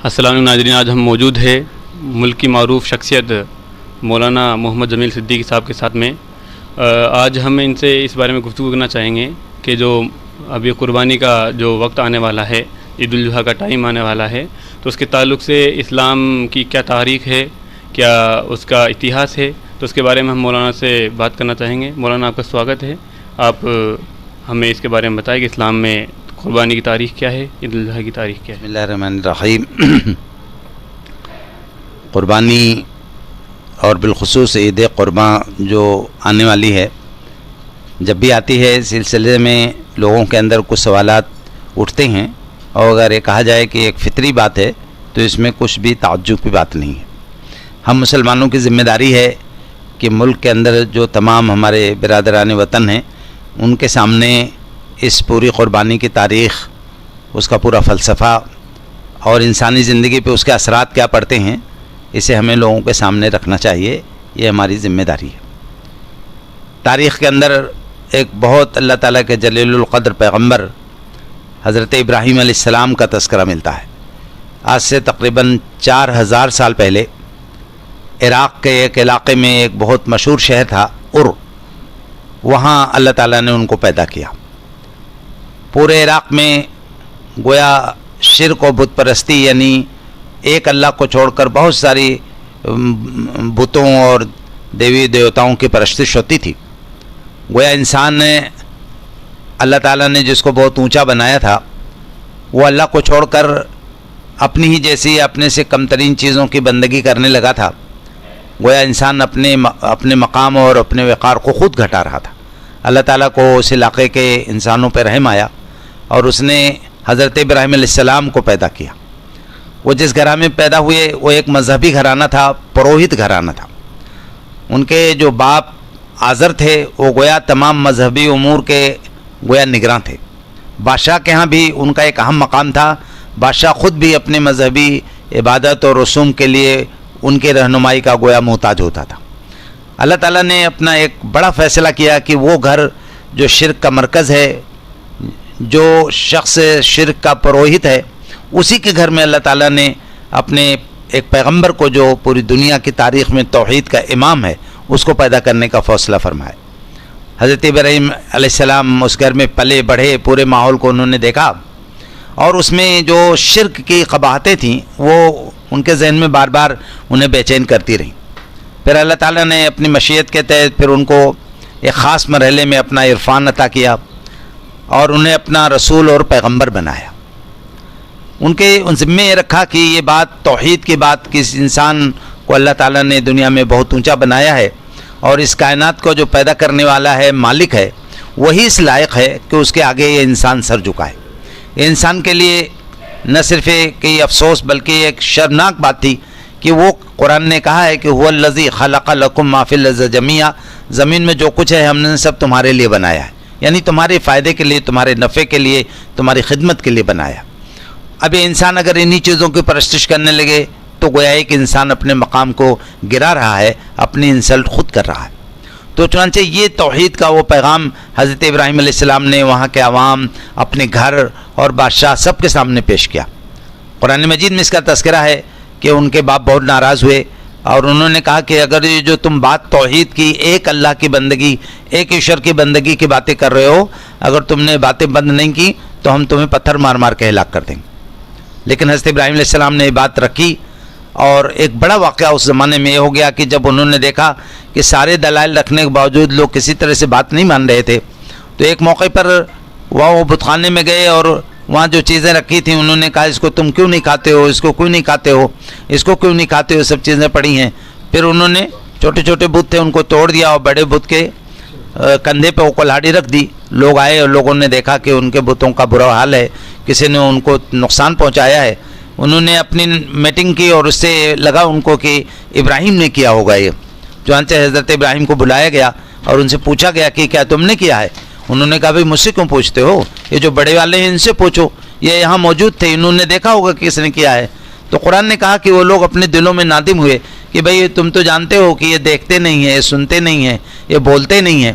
السلام علیکم ناظرین، آج ہم موجود ہے ملک کی معروف شخصیت مولانا محمد جمیل صدیقی صاحب کے ساتھ میں۔ آج ہم ان سے اس بارے میں گفتگو کرنا چاہیں گے کہ جو ابھی قربانی کا جو وقت آنے والا ہے، عید الاضحیٰ کا ٹائم آنے والا ہے، تو اس کے تعلق سے اسلام کی کیا تاریخ ہے، کیا اس کا اتہاس ہے، تو اس کے بارے میں ہم مولانا سے بات کرنا چاہیں گے۔ مولانا، آپ کا سواگت ہے۔ آپ ہمیں اس کے بارے میں بتائیں کہ اسلام میں قربانی کی تاریخ کیا ہے، عید الاضحیٰ کی تاریخ کیا ہے۔ بسم اللہ الرحمن الرحیم۔ قربانی اور بالخصوص عید قربان جو آنے والی ہے، جب بھی آتی ہے اس سلسلے میں لوگوں کے اندر کچھ سوالات اٹھتے ہیں، اور اگر یہ کہا جائے کہ ایک فطری بات ہے تو اس میں کچھ بھی تعجب کی بات نہیں ہے۔ ہم مسلمانوں کی ذمہ داری ہے کہ ملک کے اندر جو تمام ہمارے برادران وطن ہیں ان کے سامنے اس پوری قربانی کی تاریخ، اس کا پورا فلسفہ اور انسانی زندگی پہ اس کے اثرات کیا پڑتے ہیں، اسے ہمیں لوگوں کے سامنے رکھنا چاہیے۔ یہ ہماری ذمہ داری ہے۔ تاریخ کے اندر ایک بہت اللہ تعالیٰ کے جلیل القدر پیغمبر حضرت ابراہیم علیہ السلام کا تذکرہ ملتا ہے۔ آج سے تقریباً 4000 سال پہلے عراق کے ایک علاقے میں ایک بہت مشہور شہر تھا وہاں اللہ تعالیٰ نے ان کو پیدا کیا۔ پورے عراق میں گویا شرک و بت پرستی، یعنی ایک اللہ کو چھوڑ کر بہت ساری بتوں اور دیوی دیوتاؤں کی پرستش ہوتی تھی۔ گویا انسان نے، اللہ تعالیٰ نے جس کو بہت اونچا بنایا تھا، وہ اللہ کو چھوڑ کر اپنی ہی جیسی اپنے سے کم ترین چیزوں کی بندگی کرنے لگا تھا۔ گویا انسان اپنے مقام اور اپنے وقار کو خود گھٹا رہا تھا۔ اللہ تعالیٰ کو اس علاقے کے انسانوں پہ رحم آیا اور اس نے حضرت ابراہیم علیہ السلام کو پیدا کیا۔ وہ جس گھرانے میں پیدا ہوئے وہ ایک مذہبی گھرانہ تھا، پروہت گھرانہ تھا۔ ان کے جو باپ آزر تھے وہ گویا تمام مذہبی امور کے گویا نگراں تھے۔ بادشاہ کے ہاں بھی ان کا ایک اہم مقام تھا۔ بادشاہ خود بھی اپنے مذہبی عبادت اور رسوم کے لیے ان کے رہنمائی کا گویا محتاج ہوتا تھا۔ اللہ تعالیٰ نے اپنا ایک بڑا فیصلہ کیا کہ وہ گھر جو شرک کا مرکز ہے، جو شخص شرک کا پروہت ہے، اسی کے گھر میں اللہ تعالیٰ نے اپنے ایک پیغمبر کو جو پوری دنیا کی تاریخ میں توحید کا امام ہے، اس کو پیدا کرنے کا فیصلہ فرمایا۔ حضرت ابراہیم علیہ السلام اس گھر میں پلے بڑھے، پورے ماحول کو انہوں نے دیکھا، اور اس میں جو شرک کی قباحتیں تھیں وہ ان کے ذہن میں بار بار انہیں بے چین کرتی رہیں۔ پھر اللہ تعالیٰ نے اپنی مشیت کے تحت پھر ان کو ایک خاص مرحلے میں اپنا عرفان عطا کیا اور انہیں اپنا رسول اور پیغمبر بنایا۔ ان ذمہ یہ رکھا کہ یہ بات توحید کی بات، کس انسان کو اللہ تعالیٰ نے دنیا میں بہت اونچا بنایا ہے اور اس کائنات کو جو پیدا کرنے والا ہے، مالک ہے، وہی اس لائق ہے کہ اس کے آگے یہ انسان سر جھکائے۔ یہ انسان کے لیے نہ صرف کہ افسوس بلکہ ایک شرمناک بات تھی کہ وہ قرآن نے کہا ہے کہ هو الذی خلق لکم ما فی الارض جمیعا، زمین میں جو کچھ ہے ہم نے سب تمہارے لیے بنایا ہے، یعنی تمہارے فائدے کے لیے، تمہارے نفع کے لیے، تمہاری خدمت کے لیے بنایا۔ اب یہ انسان اگر انہی چیزوں کی پرستش کرنے لگے تو گویا ایک انسان اپنے مقام کو گرا رہا ہے، اپنی انسلٹ خود کر رہا ہے۔ تو چنانچہ یہ توحید کا وہ پیغام حضرت ابراہیم علیہ السلام نے وہاں کے عوام، اپنے گھر اور بادشاہ سب کے سامنے پیش کیا۔ قرآن مجید میں اس کا تذکرہ ہے کہ ان کے باپ بہت ناراض ہوئے اور انہوں نے کہا کہ اگر یہ جو تم بات توحید کی، ایک اللہ کی بندگی، ایک ایشور کی بندگی کی باتیں کر رہے ہو، اگر تم نے باتیں بند نہیں کی تو ہم تمہیں پتھر مار مار کے ہلاک کر دیں گے۔ لیکن حضرت ابراہیم علیہ السلام نے یہ بات رکھی، اور ایک بڑا واقعہ اس زمانے میں یہ ہو گیا کہ جب انہوں نے دیکھا کہ سارے دلائل رکھنے کے باوجود لوگ کسی طرح سے بات نہیں مان رہے تھے، تو ایک موقع پر وہ بت خانے میں گئے اور وہاں جو چیزیں رکھی تھیں انہوں نے کہا اس کو تم کیوں نہیں کھاتے ہو، اس کو کیوں نہیں کھاتے ہو، اس کو کیوں نہیں کھاتے ہو، سب چیزیں پڑی ہیں۔ پھر انہوں نے چھوٹے چھوٹے بت تھے ان کو توڑ دیا اور بڑے بت کے کندھے پہ وہ کلاڑی رکھ دی۔ لوگ آئے اور لوگوں نے دیکھا کہ ان کے بتوں کا برا حال ہے، کسی نے ان کو نقصان پہنچایا ہے۔ انہوں نے اپنی میٹنگ کی اور اس سے لگا ان کو کہ ابراہیم نے کیا ہوگا یہ۔ چنانچہ حضرت ابراہیم کو بلایا گیا اور ان سے پوچھا گیا کہ کیا تم نے کیا ہے؟ انہوں نے کہا بھائی مجھ سے کیوں پوچھتے ہو، یہ جو بڑے والے ہیں ان سے پوچھو، یہ یہاں موجود تھے، انہوں نے دیکھا ہوگا کہ کس نے کیا ہے۔ تو قرآن نے کہا کہ وہ لوگ اپنے دلوں میں نادم ہوئے کہ بھائی تم تو جانتے ہو کہ یہ دیکھتے نہیں ہیں، یہ سنتے نہیں ہیں، یہ بولتے نہیں ہیں۔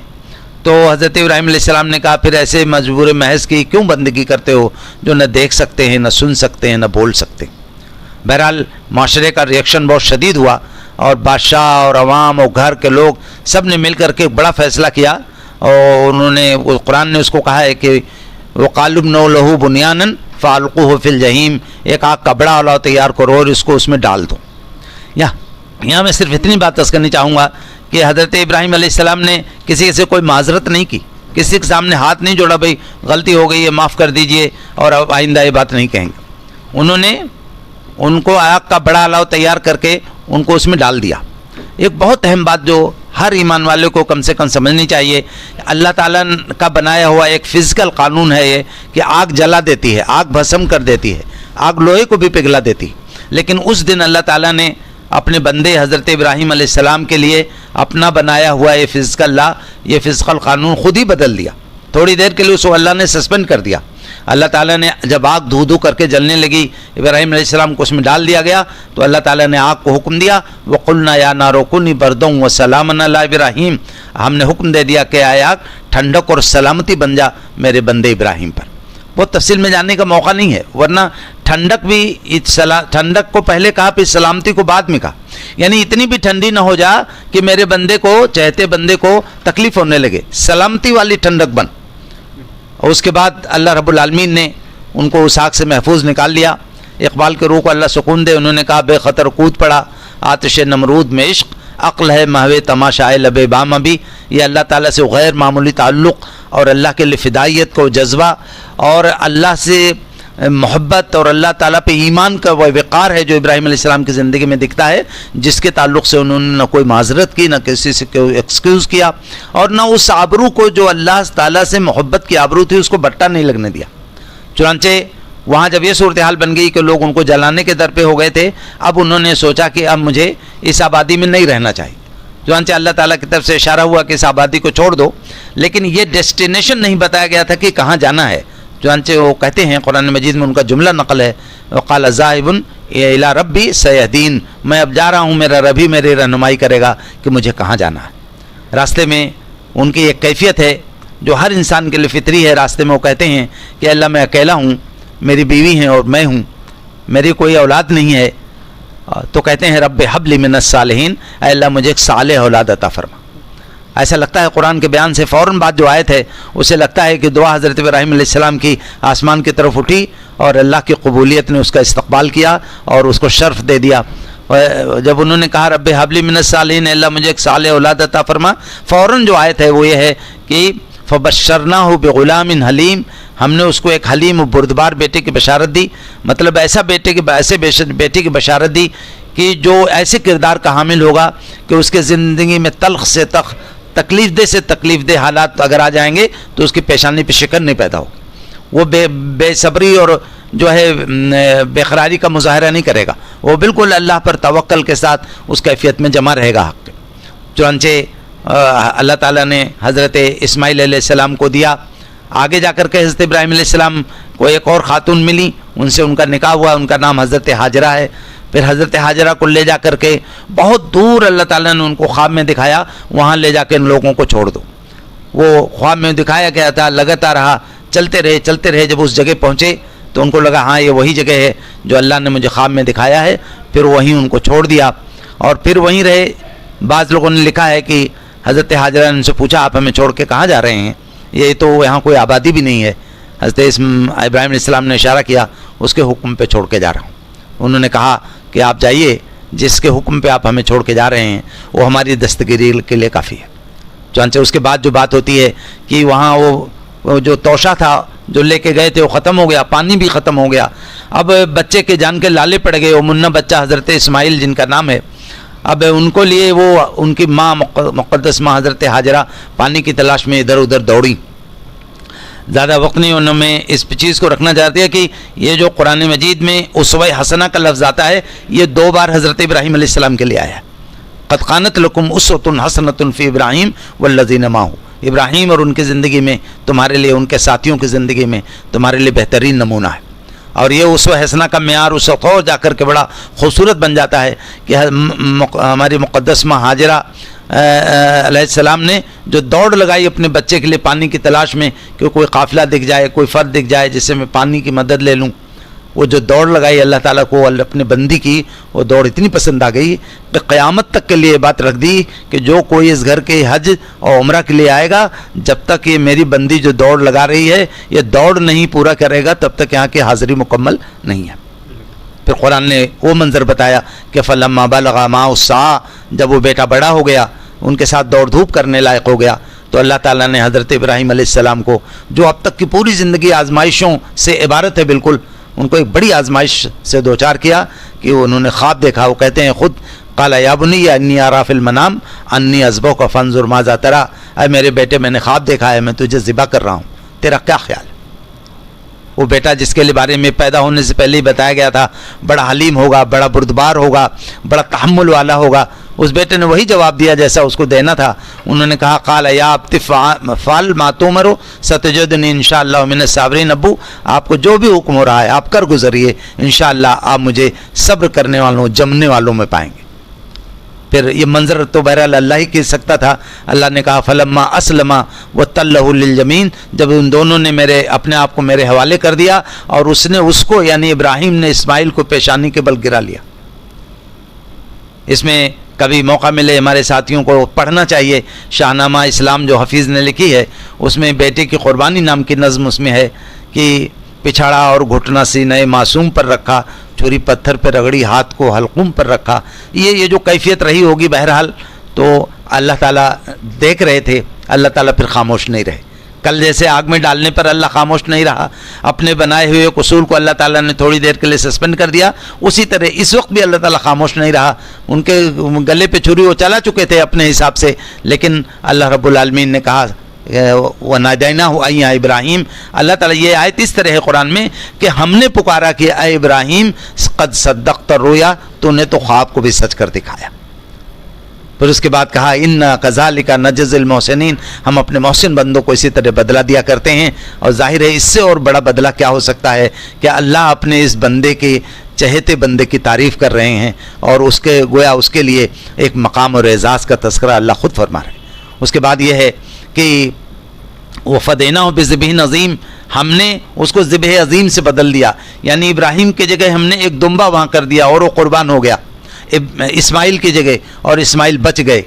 تو حضرت ابراہیم علیہ السلام نے کہا پھر ایسے مجبور محض کی کیوں بندگی کرتے ہو جو نہ دیکھ سکتے ہیں، نہ سن سکتے ہیں، نہ بول سکتے ہیں۔ بہرحال معاشرے کا ریئیکشن بہت شدید ہوا اور بادشاہ اور عوام اور گھر کے لوگ سب نے مل کر کے بڑا فیصلہ کیا، اور انہوں نے قرآن نے اس کو کہا ہے کہ وَقَالُوا ابْنُوا لَهُ بُنْيَانًا فَأَلْقُوهُ فِي الْجَحِيمِ، ایک آگ کا بڑا اولاد تیار کرو اور اس کو اس میں ڈال دو۔ یہاں میں صرف اتنی بات کرنی چاہوں گا کہ حضرت ابراہیم علیہ السلام نے کسی سے کوئی معذرت نہیں کی، کسی کے سامنے ہاتھ نہیں جوڑا بھائی غلطی ہو گئی ہے معاف کر دیجئے اور اب آئندہ یہ بات نہیں کہیں گے۔ انہوں نے ان کو آگ کا بڑا الاؤ تیار کر کے ان کو اس میں ڈال دیا۔ ایک بہت اہم بات جو ہر ایمان والے کو کم سے کم سمجھنی چاہیے، اللہ تعالیٰ کا بنایا ہوا ایک فزیکل قانون ہے یہ کہ آگ جلا دیتی ہے، آگ بھسم کر دیتی ہے، آگ لوہے کو بھی پگھلا دیتی ہے، لیکن اس دن اللہ تعالیٰ نے اپنے بندے حضرت ابراہیم علیہ السلام کے لیے اپنا بنایا ہوا یہ فزیکل لا، یہ فزیکل قانون خود ہی بدل دیا۔ تھوڑی دیر کے لیے اس کو اللہ نے سسپینڈ کر دیا۔ اللہ تعالیٰ نے جب آگ دھو دھو کر کے جلنے لگی، ابراہیم علیہ السلام کو اس میں ڈال دیا گیا، تو اللہ تعالیٰ نے آگ کو حکم دیا وَقُلْنَا يَا نَارُ كُونِي بَرْدًا وَسَلَامًا عَلَىٰ إِبْرَاهِيمَ، ہم نے حکم دے دیا کہ آگ ٹھنڈک اور سلامتی بن جا میرے بندے ابراہیم پر۔ بہت تفصیل میں جاننے کا موقع نہیں ہے، ورنہ ٹھنڈک بھی ٹھنڈک کو پہلے کہا پھر سلامتی کو بعد میں کہا، یعنی اتنی بھی ٹھنڈی نہ ہو جا کہ میرے بندے کو، چہتے بندے کو تکلیف ہونے لگے، سلامتی والی ٹھنڈک بن۔ اور اس کے بعد اللہ رب العالمین نے ان کو اس آگ سے محفوظ نکال لیا۔ اقبال کے روح کو اللہ سکون دے، انہوں نے کہا بے خطر کود پڑا آتش نمرود میں عشق، عقل ہے محو تماشائے لب بام ابھی۔ یہ اللہ تعالیٰ سے غیر معمولی تعلق اور اللہ کے لیے فدائیت کو جذبہ اور اللہ سے محبت اور اللہ تعالیٰ پہ ایمان کا وہ وقار ہے جو ابراہیم علیہ السلام کی زندگی میں دکھتا ہے، جس کے تعلق سے انہوں نے نہ کوئی معذرت کی، نہ کسی سے کوئی ایکسکیوز کیا، اور نہ اس آبرو کو جو اللہ تعالیٰ سے محبت کی آبرو تھی اس کو بٹا نہیں لگنے دیا۔ چنانچہ وہاں جب یہ صورتحال بن گئی کہ لوگ ان کو جلانے کے در پہ ہو گئے تھے، اب انہوں نے سوچا کہ اب مجھے اس آبادی میں نہیں رہنا چاہیے۔ چنانچہ اللہ تعالیٰ کی طرف سے اشارہ ہوا کہ اس آبادی کو چھوڑ دو، لیکن یہ ڈیسٹینیشن نہیں بتایا گیا تھا کہ کہاں جانا ہے۔ چنانچہ وہ کہتے ہیں قرآن مجید میں ان کا جملہ نقل ہے وقال ذاہب الی ربی سیہدین، میں اب جا رہا ہوں، میرا رب ہی میری رہنمائی کرے گا کہ مجھے کہاں جانا ہے۔ راستے میں ان کی ایک کیفیت ہے جو ہر انسان کے لیے فطری ہے، راستے میں وہ کہتے ہیں کہ اللہ میں اکیلا ہوں، میری بیوی ہیں اور میں ہوں، میری کوئی اولاد نہیں ہے، تو کہتے ہیں رب حب لی من الصالحین، اے اللہ مجھے ایک صالح اولاد عطا فرما۔ ایسا لگتا ہے قرآن کے بیان سے فوراً بعد جو آیت ہے اسے لگتا ہے کہ دعا حضرت ابراہیم علیہ السلام کی آسمان کی طرف اٹھی اور اللہ کی قبولیت نے اس کا استقبال کیا اور اس کو شرف دے دیا۔ جب انہوں نے کہا رب حب لی من الصالحین، اللہ مجھے ایک صالح اولاد عطا فرما، فوراً جو آیت ہے وہ یہ ہے کہ فبشرناہ بغلام حلیم، ہم نے اس کو ایک حلیم و بردبار بیٹے کی بشارت دی، مطلب ایسے بیٹے کی بشارت دی کہ جو ایسے کردار کا حامل ہوگا کہ اس کے زندگی میں تلخ سے تکلیف دہ سے تکلیف دہ حالات اگر آ جائیں گے تو اس کی پیشانی پہ شکن نہیں پیدا ہوگی، وہ بے صبری اور جو ہے بے قراری کا مظاہرہ نہیں کرے گا، وہ بالکل اللہ پر توکل کے ساتھ اس کیفیت میں جمع رہے گا حق۔ چنانچہ اللہ تعالیٰ نے حضرت اسماعیل علیہ السلام کو دیا۔ آگے جا کر کے حضرت ابراہیم علیہ السلام کو ایک اور خاتون ملی، ان سے ان کا نکاح ہوا، ان کا نام حضرت ہاجرہ ہے۔ پھر حضرت ہاجرہ کو لے جا کر کے بہت دور اللہ تعالیٰ نے ان کو خواب میں دکھایا، وہاں لے جا کے ان لوگوں کو چھوڑ دو۔ وہ خواب میں دکھایا گیا تھا، لگتا رہا، چلتے رہے، جب اس جگہ پہنچے تو ان کو لگا ہاں یہ وہی جگہ ہے جو اللہ نے مجھے خواب میں دکھایا ہے، پھر وہیں ان کو چھوڑ دیا اور پھر وہیں رہے۔ بعض لوگوں نے لکھا ہے کہ حضرت ہاجرہ نے ان سے پوچھا آپ ہمیں چھوڑ کے کہاں جا رہے ہیں، یہ تو یہاں کوئی آبادی بھی نہیں ہے۔ حضرت ابراہیم علیہ السلام نے اشارہ کیا اس کے حکم پہ چھوڑ کے جا رہا ہوں۔ انہوں نے کہا کہ آپ جائیے، جس کے حکم پہ آپ ہمیں چھوڑ کے جا رہے ہیں وہ ہماری دستگیری کے لیے کافی ہے۔ چنانچہ اس کے بعد جو بات ہوتی ہے کہ وہاں وہ جو توشہ تھا جو لے کے گئے تھے وہ ختم ہو گیا، پانی بھی ختم ہو گیا، اب بچے کے جان کے لالے پڑ گئے، وہ منا بچہ حضرت اسماعیل جن کا نام ہے، اب ان کو لیے وہ ان کی ماں مقدس ماں حضرت ہاجرہ پانی کی تلاش میں ادھر ادھر دوڑی۔ زیادہ وقت نہیں انہوں میں اس چیز کو رکھنا چاہتے ہیں کہ یہ جو قرآن مجید میں اسوہ حسنہ کا لفظ آتا ہے یہ 2 بار حضرت ابراہیم علیہ السلام کے لیے آیا ہے۔ قد قانت لکم اسوۃ حسنۃ فی ابراہیم والذین معہ، ابراہیم اور ان کی زندگی میں تمہارے لیے، ان کے ساتھیوں کی زندگی میں تمہارے لیے بہترین نمونہ ہے۔ اور یہ اسوہ حسنہ کا معیار اس وقت اور جا کر کے بڑا خوبصورت بن جاتا ہے کہ ہماری مقدس ماں ہاجرہ علیہ السلام نے جو دوڑ لگائی اپنے بچے کے لیے پانی کی تلاش میں کہ کوئی قافلہ دکھ جائے، کوئی فرد دکھ جائے جس سے میں پانی کی مدد لے لوں، وہ جو دوڑ لگائی اللہ تعالیٰ کو اپنے بندی کی، وہ دوڑ اتنی پسند آ گئی کہ قیامت تک کے لیے بات رکھ دی کہ جو کوئی اس گھر کے حج اور عمرہ کے لیے آئے گا، جب تک یہ میری بندی جو دوڑ لگا رہی ہے یہ دوڑ نہیں پورا کرے گا تب تک یہاں کی حاضری مکمل نہیں ہے۔ پھر قرآن نے وہ منظر بتایا کہ فلما بلغ معه السعی، جب وہ بیٹا بڑا ہو گیا، ان کے ساتھ دوڑ دھوپ کرنے لائق ہو گیا، تو اللہ تعالیٰ نے حضرت ابراہیم علیہ السلام کو، جو اب تک کی پوری زندگی آزمائشوں سے عبارت ہے بالکل، ان کو ایک بڑی آزمائش سے دوچار کیا کہ انہوں نے خواب دیکھا۔ وہ کہتے ہیں خود، قال یا بنی انی اری فی المنام انی اذبحک فانظر ماذا تری، اے میرے بیٹے میں نے خواب دیکھا ہے، میں تجھے ذبح کر رہا ہوں، تیرا کیا خیال ہے؟ وہ بیٹا جس کے بارے میں پیدا ہونے سے پہلے ہی بتایا گیا تھا بڑا حلیم ہوگا، بڑا بردبار ہوگا، بڑا تحمل والا ہوگا، اس بیٹے نے وہی جواب دیا جیسا اس کو دینا تھا۔ انہوں نے کہا قال یا ابت فعل ما تؤمر ستجدنی انشاءاللہ من الصابرین، ابو آپ کو جو بھی حکم ہو رہا ہے آپ کر گزریے، انشاءاللہ آپ مجھے صبر کرنے والوں، جمنے والوں میں پائیں گے۔ پھر یہ منظر تو بہرحال اللہ ہی کہہ سکتا تھا۔ اللہ نے کہا فلما اسلما وتلہ للجبین، جب ان دونوں نے اپنے آپ کو میرے حوالے کر دیا اور اس کو یعنی ابراہیم نے اسماعیل کو پیشانی کے بل گرا لیا۔ اس میں کبھی موقع ملے ہمارے ساتھیوں کو پڑھنا چاہیے، شاہنامہ اسلام جو حفیظ نے لکھی ہے، اس میں بیٹے کی قربانی نام کی نظم اس میں ہے کہ پچھاڑا اور گھٹنا سینہ معصوم پر رکھا، چھری پتھر پہ رگڑی ہاتھ کو حلقوم پر رکھا۔ یہ جو کیفیت رہی ہوگی بہرحال تو اللہ تعالیٰ دیکھ رہے تھے، اللہ تعالیٰ پھر خاموش نہیں رہے۔ کل جیسے آگ میں ڈالنے پر اللہ خاموش نہیں رہا، اپنے بنائے ہوئے قصور کو اللہ تعالیٰ نے تھوڑی دیر کے لیے سسپینڈ کر دیا، اسی طرح اس وقت بھی اللہ تعالیٰ خاموش نہیں رہا۔ ان کے گلے پہ چھری وہ چلا چکے تھے اپنے حساب سے، لیکن اللہ رب العالمین نے کہا وَنَادَيْنَاهُ أَن يَا إِبْرَاهِيمُ، اللہ تعالیٰ یہ آیت اس طرح ہے قرآن میں کہ ہم نے پکارا کہ اے ابراہیم قد صدقت الرؤیا، تو نے تو خواب کو بھی سچ کر دکھایا۔ پھر اس کے بعد کہا اِنَّا كَذَلِكَ نَجْزِي الْمُحْسِنِينَ، ہم اپنے محسن بندوں کو اسی طرح بدلہ دیا کرتے ہیں۔ اور ظاہر ہے اس سے اور بڑا بدلہ کیا ہو سکتا ہے کہ اللہ اپنے اس بندے کے چہتے بندے کی تعریف کر رہے ہیں اور اس کے گویا اس کے لیے ایک مقام اور اعزاز کا تذکرہ اللہ خود فرما رہے ہیں۔ اس کے بعد یہ ہے کہ وَفَدَيْنَاهُ بِذِبْحٍ عَظِيمٍ، ہم نے اس کو ذبح عظیم سے بدل دیا، یعنی ابراہیم کی جگہ ہم نے ایک دمبا وہاں کر دیا اور وہ قربان ہو گیا اسماعیل کی جگہ، اور اسماعیل بچ گئے۔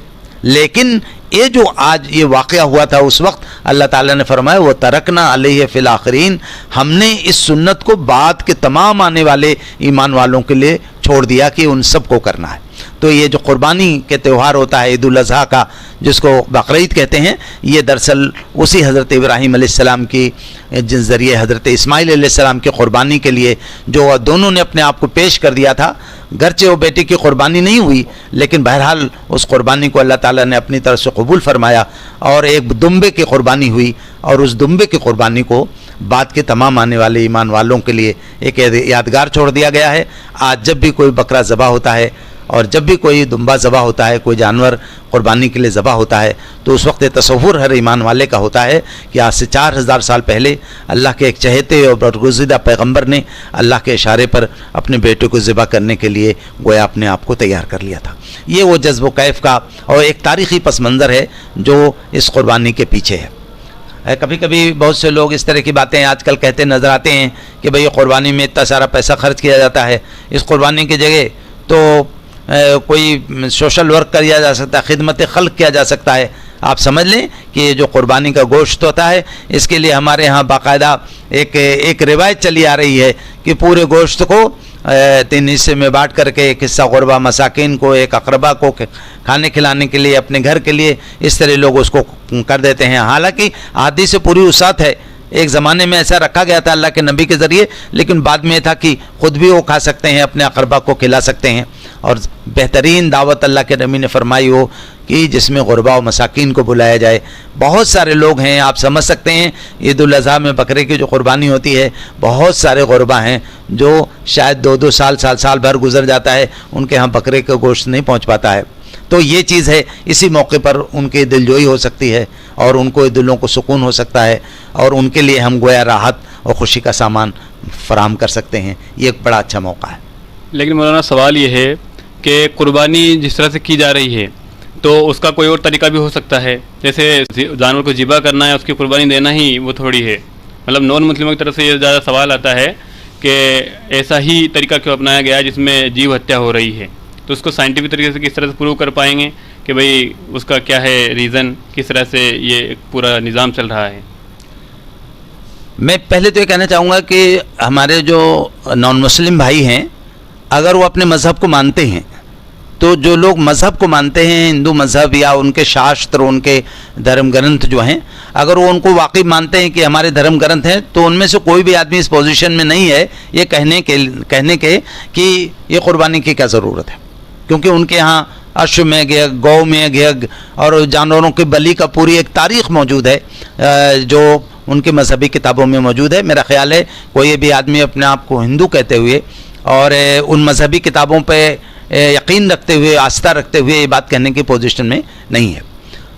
لیکن یہ جو آج یہ واقعہ ہوا تھا اس وقت اللہ تعالیٰ نے فرمایا وَتَرَكْنَا عَلَيْهِ فِي الْآخِرِينَ، ہم نے اس سنت کو بعد کے تمام آنے والے ایمان والوں کے لیے چھوڑ دیا کہ ان سب کو کرنا ہے۔ تو یہ جو قربانی کے تہوار ہوتا ہے عید الاضحیٰ کا، جس کو بقرعید کہتے ہیں، یہ دراصل اسی حضرت ابراہیم علیہ السلام کی جن ذریعے حضرت اسماعیل علیہ السلام کی قربانی کے لیے جو دونوں نے اپنے آپ کو پیش کر دیا تھا، گرچہ وہ بیٹے کی قربانی نہیں ہوئی لیکن بہرحال اس قربانی کو اللہ تعالیٰ نے اپنی طرف سے قبول فرمایا اور ایک دمبے کی قربانی ہوئی، اور اس دمبے کی قربانی کو بعد کے تمام آنے والے ایمان والوں کے لیے ایک یادگار چھوڑ دیا گیا ہے۔ آج جب بھی کوئی بکرا ذبح ہوتا ہے اور جب بھی کوئی دمبا ذبح ہوتا ہے، کوئی جانور قربانی کے لیے ذبح ہوتا ہے، تو اس وقت تصور ہر ایمان والے کا ہوتا ہے کہ آج سے 4000 سال پہلے اللہ کے ایک چہیتے اور برگزیدہ پیغمبر نے اللہ کے اشارے پر اپنے بیٹے کو ذبح کرنے کے لیے گویا اپنے آپ کو تیار کر لیا تھا۔ یہ وہ جذب و کیف کا اور ایک تاریخی پس منظر ہے جو اس قربانی کے پیچھے ہے۔ کبھی کبھی بہت سے لوگ اس طرح کی باتیں آج کل کہتے نظر آتے ہیں کہ بھئی قربانی میں اتنا سارا پیسہ خرچ کیا جاتا ہے، اس قربانی کی جگہ تو کوئی سوشل ورک کیا جا سکتا ہے، خدمت خلق کیا جا سکتا ہے۔ آپ سمجھ لیں کہ یہ جو قربانی کا گوشت ہوتا ہے اس کے لیے ہمارے ہاں باقاعدہ ایک روایت چلی آ رہی ہے کہ پورے گوشت کو 3 حصے میں بانٹ کر کے ایک حصہ غربا مساکین کو، ایک اقربا کو کھانے کھلانے کے لیے، اپنے گھر کے لیے، اس طرح لوگ اس کو کر دیتے ہیں۔ حالانکہ حدیث سے پوری وسعت ہے، ایک زمانے میں ایسا رکھا گیا تھا اللہ کے نبی کے ذریعے، لیکن بعد میں تھا کہ خود بھی وہ کھا سکتے ہیں، اپنے اقربا کو کھلا سکتے ہیں، اور بہترین دعوت اللہ کے نبی نے فرمائی ہو کہ جس میں غربا و مساکین کو بلایا جائے۔ بہت سارے لوگ ہیں، آپ سمجھ سکتے ہیں عید الاضحیٰ میں بکرے کی جو قربانی ہوتی ہے، بہت سارے غربا ہیں جو شاید 2 سال بھر گزر جاتا ہے، ان کے ہاں بکرے کا گوشت نہیں پہنچ پاتا ہے۔ تو یہ چیز ہے، اسی موقع پر ان کی دلجوئی ہو سکتی ہے اور ان کو دلوں کو سکون ہو سکتا ہے، اور ان کے لیے ہم گویا راحت اور خوشی کا سامان فراہم کر سکتے ہیں۔ یہ ایک بڑا اچھا موقع ہے۔ لیکن مولانا سوال یہ ہے کہ قربانی جس طرح سے کی جا رہی ہے تو اس کا کوئی اور طریقہ بھی ہو سکتا ہے، جیسے جانور کو ذبح کرنا ہے، اس کی قربانی دینا ہی وہ تھوڑی ہے، مطلب نان مسلموں کی طرف سے یہ زیادہ سوال آتا ہے کہ ایسا ہی طریقہ کیوں اپنایا گیا ہے جس میں جیو ہتیا ہو رہی ہے؟ تو اس کو سائنٹیفک طریقے سے کس طرح سے پروو کر پائیں گے کہ بھئی اس کا کیا ہے ریزن، کس طرح سے یہ پورا نظام چل رہا ہے؟ میں پہلے تو یہ کہنا چاہوں گا کہ ہمارے جو نان مسلم بھائی ہیں اگر وہ اپنے مذہب کو مانتے ہیں تو جو لوگ مذہب کو مانتے ہیں، ہندو مذہب یا ان کے شاستر، ان کے دھرم گرنتھ جو ہیں، اگر وہ ان کو واقعی مانتے ہیں کہ ہمارے دھرم گرنتھ ہیں، تو ان میں سے کوئی بھی آدمی اس پوزیشن میں نہیں ہے یہ کہنے کے کہ یہ قربانی کی کیا ضرورت ہے، کیونکہ ان کے ہاں اشومیگھ یگ، گومیگھ یگ اور جانوروں کے بلی کا پوری ایک تاریخ موجود ہے جو ان کے مذہبی کتابوں میں موجود ہے۔ میرا خیال ہے کوئی بھی آدمی اپنے آپ کو ہندو کہتے ہوئے اور ان مذہبی کتابوں پہ یقین رکھتے ہوئے، آستھا رکھتے ہوئے یہ بات کہنے کی پوزیشن میں نہیں ہے۔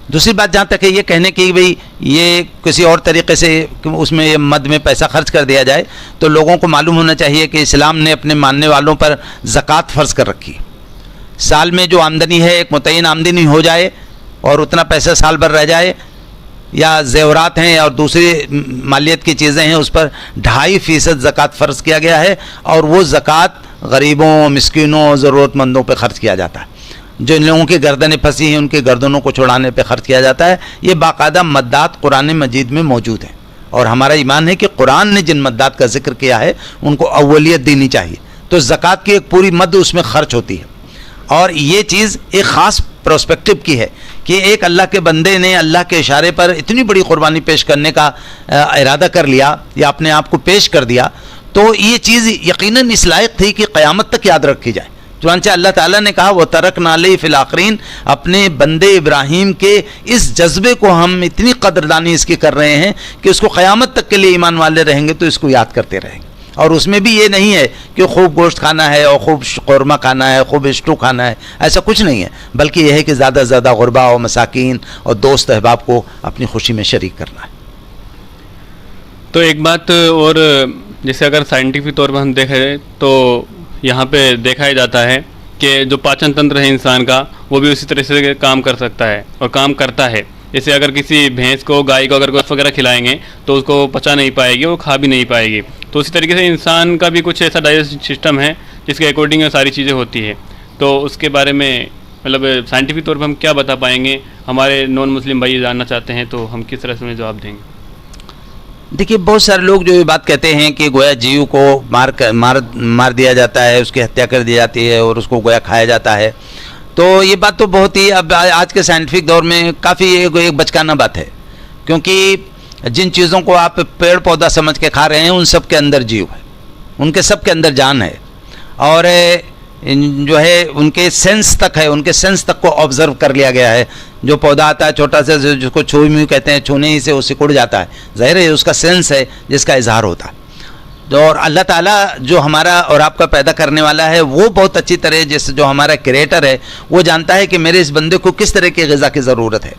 دوسری بات جہاں تک ہے یہ کہنے کی بھئی یہ کسی اور طریقے سے اس میں یہ مد میں پیسہ خرچ کر دیا جائے، تو لوگوں کو معلوم ہونا چاہیے کہ اسلام نے اپنے ماننے والوں پر زکوٰۃ فرض کر رکھی ہے۔ سال میں جو آمدنی ہے ایک متعین آمدنی ہو جائے اور اتنا پیسہ سال بھر رہ جائے، یا زیورات ہیں اور دوسری مالیت کی چیزیں ہیں، اس پر 2.5% زکوٰۃ فرض کیا گیا ہے، اور وہ زکوٰۃ غریبوں، مسکینوں، ضرورت مندوں پہ خرچ کیا جاتا ہے۔ جو ان لوگوں کی گردنیں پھنسی ہیں ان کی گردنوں کو چھڑانے پہ خرچ کیا جاتا ہے۔ یہ باقاعدہ مدات قرآن مجید میں موجود ہیں، اور ہمارا ایمان ہے کہ قرآن نے جن مدات کا ذکر کیا ہے ان کو اولیت دینی چاہیے۔ تو زکوٰۃ کی ایک پوری مد اس میں خرچ ہوتی ہے، اور یہ چیز ایک خاص پروسپیکٹو کی ہے کہ ایک اللہ کے بندے نے اللہ کے اشارے پر اتنی بڑی قربانی پیش کرنے کا ارادہ کر لیا یا اپنے آپ کو پیش کر دیا، تو یہ چیز یقیناً اس لائق تھی کہ قیامت تک یاد رکھی جائے۔ چنانچہ اللہ تعالیٰ نے کہا وَتَرَكْنَا عَلَيْهِ فِي الْآخِرِينَ، اپنے بندے ابراہیم کے اس جذبے کو ہم اتنی قدردانی اس کی کر رہے ہیں کہ اس کو قیامت تک کے لیے ایمان والے رہیں گے تو اس کو یاد کرتے رہیں گے۔ اور اس میں بھی یہ نہیں ہے کہ خوب گوشت کھانا ہے اور خوب قورمہ کھانا ہے، خوب اسٹو کھانا ہے، ایسا کچھ نہیں ہے، بلکہ یہ ہے کہ زیادہ سے زیادہ غربا اور مساکین اور دوست احباب کو اپنی خوشی میں شریک کرنا ہے۔ تو ایک بات اور، جیسے اگر سائنٹیفک طور پر ہم دیکھیں تو یہاں پہ دیکھا جاتا ہے کہ جو پاچن تنتر ہے انسان کا وہ بھی اسی طرح سے کام کر سکتا ہے اور کام کرتا ہے۔ جیسے اگر کسی بھینس کو، گائے کو اگر گوشت وغیرہ کھلائیں گے تو اس کو پچا نہیں پائے گی، وہ کھا بھی نہیں پائے گی۔ تو اسی طریقے سے انسان کا بھی کچھ ایسا ڈائجسٹ سسٹم ہے جس کے اکارڈنگ ساری چیزیں ہوتی ہے۔ تو اس کے بارے میں مطلب سائنٹیفک طور پر ہم کیا بتا پائیں گے؟ ہمارے نان مسلم بھائی جاننا چاہتے ہیں تو ہم کس طرح سے انہیں جواب دیں گے؟ دیکھیے بہت سارے لوگ جو یہ بات کہتے ہیں کہ گویا جیو کو مار دیا جاتا ہے، اس کی ہتیا کر دی جاتی ہے اور اس کو گویا کھایا جاتا ہے، تو یہ بات تو بہت ہی اب آج کے سائنٹیفک دور میں کافی ایک بچکانہ بات ہے، کیونکہ جن چیزوں کو آپ پیڑ پودا سمجھ کے کھا رہے ہیں ان سب کے اندر جیو ہے، ان کے سب کے اندر جان ہے، اور جو ہے ان کے سینس تک ہے، ان کے سینس تک کو آبزرو کر لیا گیا ہے۔ جو پودا آتا ہے چھوٹا سا جس کو چھوئی میو کہتے ہیں، چھونے ہی سے وہ سکڑ جاتا ہے، ظاہر ہے اس کا سینس ہے جس کا اظہار ہوتا ہے۔ اور اللہ تعالیٰ جو ہمارا اور آپ کا پیدا کرنے والا ہے وہ بہت اچھی طرح جو ہمارا کریٹر ہے وہ جانتا ہے کہ میرے اس بندے کو کس طرح کی غذا کی ضرورت ہے۔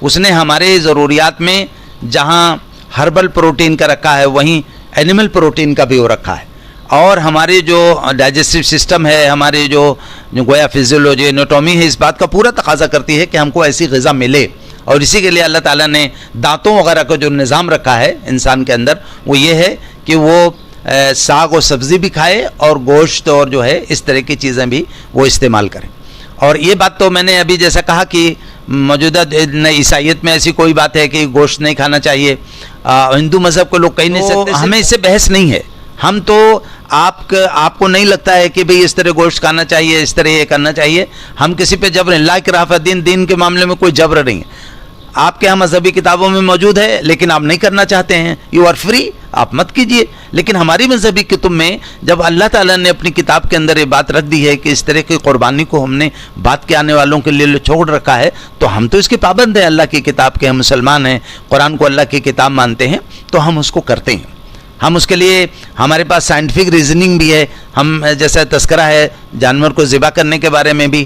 اس نے ہمارے ضروریات میں جہاں ہربل پروٹین کا رکھا ہے وہیں اینیمل پروٹین کا بھی وہ رکھا ہے، اور ہماری جو ڈائجسٹو سسٹم ہے، ہماری جو گویا فزیولوجی، انیٹومی ہے، اس بات کا پورا تقاضا کرتی ہے کہ ہم کو ایسی غذا ملے، اور اسی کے لیے اللہ تعالیٰ نے دانتوں وغیرہ کا جو نظام رکھا ہے انسان کے اندر وہ یہ ہے کہ وہ ساگ و سبزی بھی کھائے اور گوشت اور جو ہے اس طرح کی چیزیں بھی وہ استعمال کریں۔ اور یہ بات تو میں نے ابھی جیسا کہا کہ موجودہ عیسائیت میں ایسی کوئی بات ہے کہ گوشت نہیں کھانا چاہیے، ہندو مذہب کو لوگ کہہ نہیں سکتے، ہمیں اس سے بحث نہیں ہے۔ ہم تو آپ کو نہیں لگتا ہے کہ بھئی اس طرح گوشت کھانا چاہیے، اس طرح یہ کرنا چاہیے، ہم کسی پہ جبر لا اکراہ فی الدین، دین کے معاملے میں کوئی جبر نہیں ہے۔ آپ کے ہاں مذہبی کتابوں میں موجود ہے لیکن آپ نہیں کرنا چاہتے ہیں، یو آر فری، آپ مت کیجئے۔ لیکن ہماری مذہبی کتب میں جب اللہ تعالیٰ نے اپنی کتاب کے اندر یہ بات رکھ دی ہے کہ اس طرح کی قربانی کو ہم نے بات کے آنے والوں کے لیے چھوڑ رکھا ہے، تو ہم تو اس کے پابند ہیں، اللہ کی کتاب کے ہم مسلمان ہیں، قرآن کو اللہ کی کتاب مانتے ہیں، تو ہم اس کو کرتے ہیں۔ ہم اس کے لیے ہمارے پاس سائنٹیفک ریزننگ بھی ہے، ہم جیسا تذکرہ ہے جانور کو ذبح کرنے کے بارے میں بھی،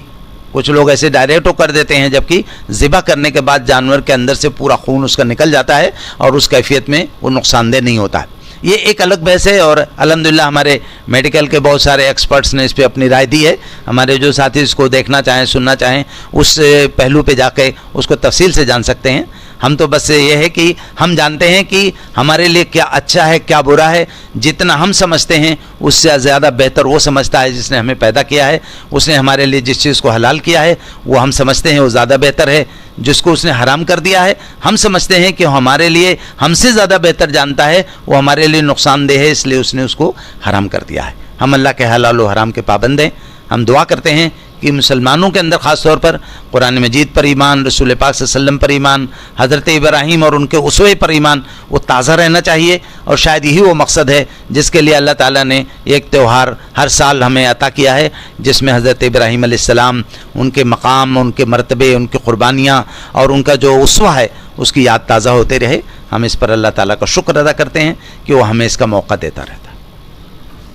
کچھ لوگ ایسے ڈائریکٹ کر دیتے ہیں، جبکہ ذبح کرنے کے بعد جانور کے اندر سے پورا خون اس کا نکل جاتا ہے اور اس کیفیت میں وہ نقصان دہ نہیں ہوتا ہے۔ یہ ایک الگ بحث ہے، اور الحمدللہ ہمارے میڈیکل کے بہت سارے ایکسپرٹس نے اس پہ اپنی رائے دی ہے۔ ہمارے جو ساتھی اس کو دیکھنا چاہیں، سننا چاہیں، اس پہلو پہ جا کے اس کو تفصیل سے جان سکتے ہیں۔ ہم تو بس یہ ہے کہ ہم جانتے ہیں کہ ہمارے لیے کیا اچھا ہے کیا برا ہے. جتنا ہم سمجھتے ہیں اس سے زیادہ بہتر وہ سمجھتا ہے جس نے ہمیں پیدا کیا ہے. اس نے ہمارے لیے جس چیز کو حلال کیا ہے وہ ہم سمجھتے ہیں وہ زیادہ بہتر ہے. جس کو اس نے حرام کر دیا ہے ہم سمجھتے ہیں کہ ہمارے لیے ہم سے زیادہ بہتر جانتا ہے, وہ ہمارے لیے نقصان دہ ہے, اس لیے اس نے اس کو حرام کر دیا ہے. ہم اللہ کے حلال و حرام کے پابند ہیں. ہم دعا کرتے ہیں کہ مسلمانوں کے اندر خاص طور پر قرآن مجید پر ایمان, رسول پاک صلی اللہ علیہ وسلم پر ایمان, حضرت ابراہیم اور ان کے اسوے پر ایمان وہ تازہ رہنا چاہیے. اور شاید یہی وہ مقصد ہے جس کے لیے اللہ تعالیٰ نے ایک تہوار ہر سال ہمیں عطا کیا ہے, جس میں حضرت ابراہیم علیہ السلام, ان کے مقام, ان کے مرتبے, ان کی قربانیاں اور ان کا جو اسوہ ہے اس کی یاد تازہ ہوتے رہے. ہم اس پر اللہ تعالیٰ کا شکر ادا کرتے ہیں کہ وہ ہمیں اس کا موقع دیتا رہتا ہے.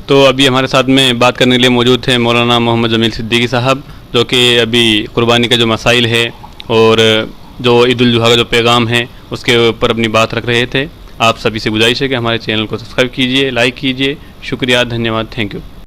تو ابھی ہمارے ساتھ میں بات کرنے کے لیے موجود تھے مولانا محمد جمیل صدیقی صاحب, جو کہ ابھی قربانی کے جو مسائل ہے اور جو عید الاضحیٰ کا جو پیغام ہے اس کے اوپر اپنی بات رکھ رہے تھے. آپ سبھی سے گزارش ہے کہ ہمارے چینل کو سبسکرائب کیجئے, لائک کیجئے. شکریہ, دھنیہ واد, تھینک یو.